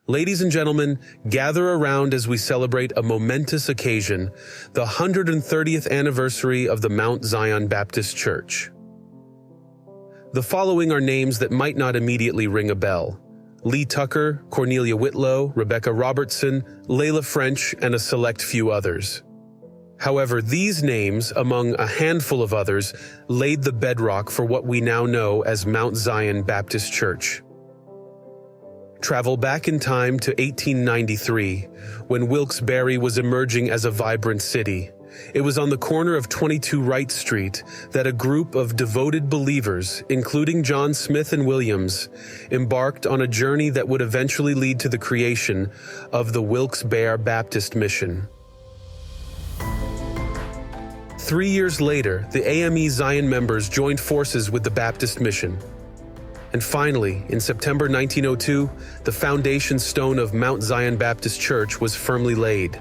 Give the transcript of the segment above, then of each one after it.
Ladies and gentlemen, gather around as we celebrate a momentous occasion, the 130th anniversary of the Mount Zion Baptist Church. The following are names that might not immediately ring a bell: Lee Tucker, Cornelia Whitlow, Rebecca Robertson, Layla French, and a select few others. However, these names, among a handful of others, laid the bedrock for what we now know as Mount Zion Baptist Church. Travel back in time to 1893, when Wilkes-Barre was emerging as a vibrant city. It was on the corner of 22 Wright Street that a group of devoted believers, including John Smith and Williams, embarked on a journey that would eventually lead to the creation of the Wilkes-Barre Baptist Mission. 3 years later, the AME Zion members joined forces with the Baptist Mission. And finally, in September 1902, the foundation stone of Mount Zion Baptist Church was firmly laid.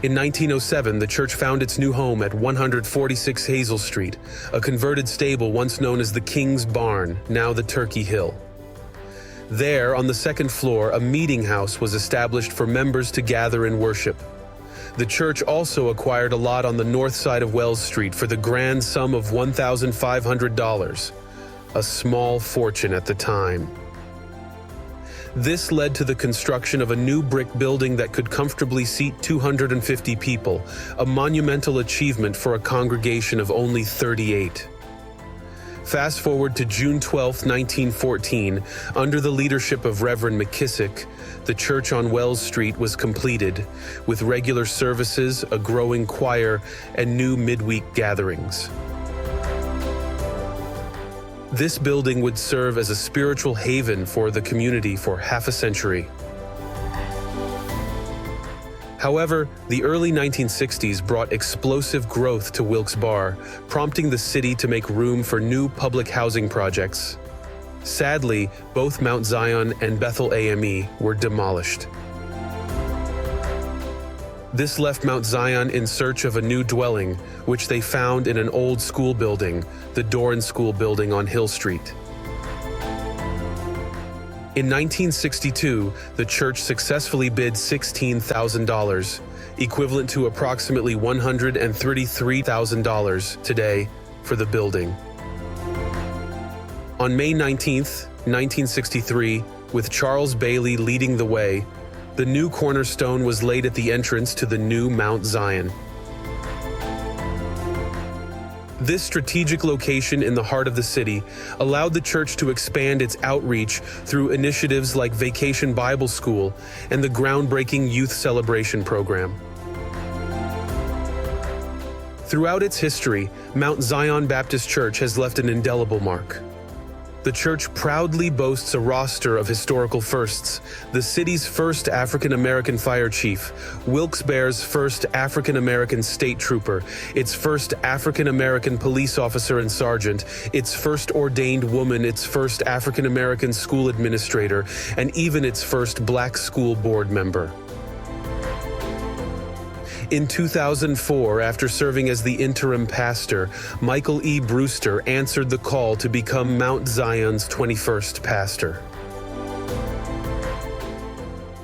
In 1907, the church found its new home at 146 Hazel Street, a converted stable once known as the King's Barn, now the Turkey Hill. There, on the second floor, a meeting house was established for members to gather and worship. The church also acquired a lot on the north side of Wells Street for the grand sum of $1,500. A small fortune at the time. This led to the construction of a new brick building that could comfortably seat 250 people, a monumental achievement for a congregation of only 38. Fast forward to June 12, 1914, under the leadership of Reverend McKissick, the church on Wells Street was completed, with regular services, a growing choir, and new midweek gatherings. This building would serve as a spiritual haven for the community for half a century. However, the early 1960s brought explosive growth to Wilkes-Barre, prompting the city to make room for new public housing projects. Sadly, both Mount Zion and Bethel AME were demolished. This left Mount Zion in search of a new dwelling, which they found in an old school building, the Doran School building on Hill Street. In 1962, the church successfully bid $16,000, equivalent to approximately $133,000 today, for the building. On May 19, 1963, with Charles Bailey leading the way, the new cornerstone was laid at the entrance to the new Mount Zion. This strategic location in the heart of the city allowed the church to expand its outreach through initiatives like Vacation Bible School and the groundbreaking Youth Celebration Program. Throughout its history, Mount Zion Baptist Church has left an indelible mark. The church proudly boasts a roster of historical firsts: the city's first African-American fire chief, Wilkes-Barre's first African-American state trooper, its first African-American police officer and sergeant, its first ordained woman, its first African-American school administrator, and even its first black school board member. In 2004, after serving as the interim pastor, Michael E. Brewster answered the call to become Mount Zion's 21st pastor.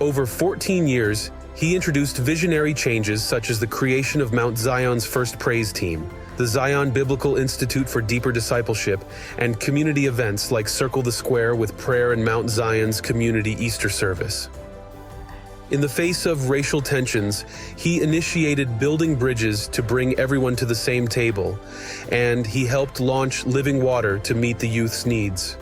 Over 14 years, he introduced visionary changes such as the creation of Mount Zion's first praise team, the Zion Biblical Institute for Deeper Discipleship, and community events like Circle the Square with prayer and Mount Zion's community Easter service. In the face of racial tensions, he initiated building bridges to bring everyone to the same table, and he helped launch Living Water to meet the youth's needs.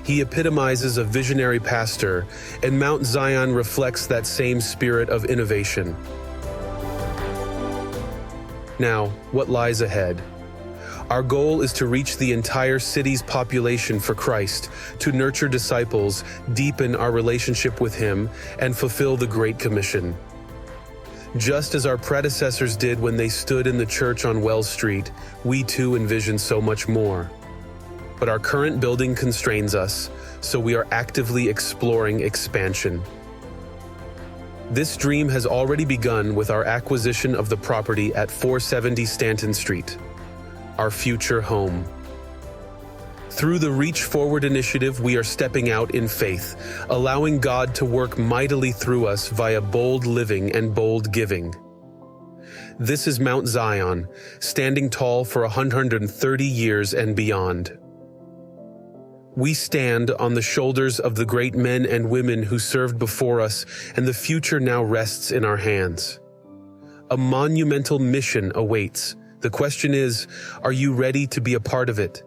He epitomizes a visionary pastor, and Mount Zion reflects that same spirit of innovation. Now, what lies ahead? Our goal is to reach the entire city's population for Christ, to nurture disciples, deepen our relationship with Him, and fulfill the Great Commission. Just as our predecessors did when they stood in the church on Wells Street, we too envision so much more. But our current building constrains us, so we are actively exploring expansion. This dream has already begun with our acquisition of the property at 470 Stanton Street, our future home. Through the Reach Forward initiative, we are stepping out in faith, allowing God to work mightily through us via bold living and bold giving. This is Mount Zion, standing tall for 130 years and beyond. We stand on the shoulders of the great men and women who served before us, and the future now rests in our hands. A monumental mission awaits. The question is, are you ready to be a part of it?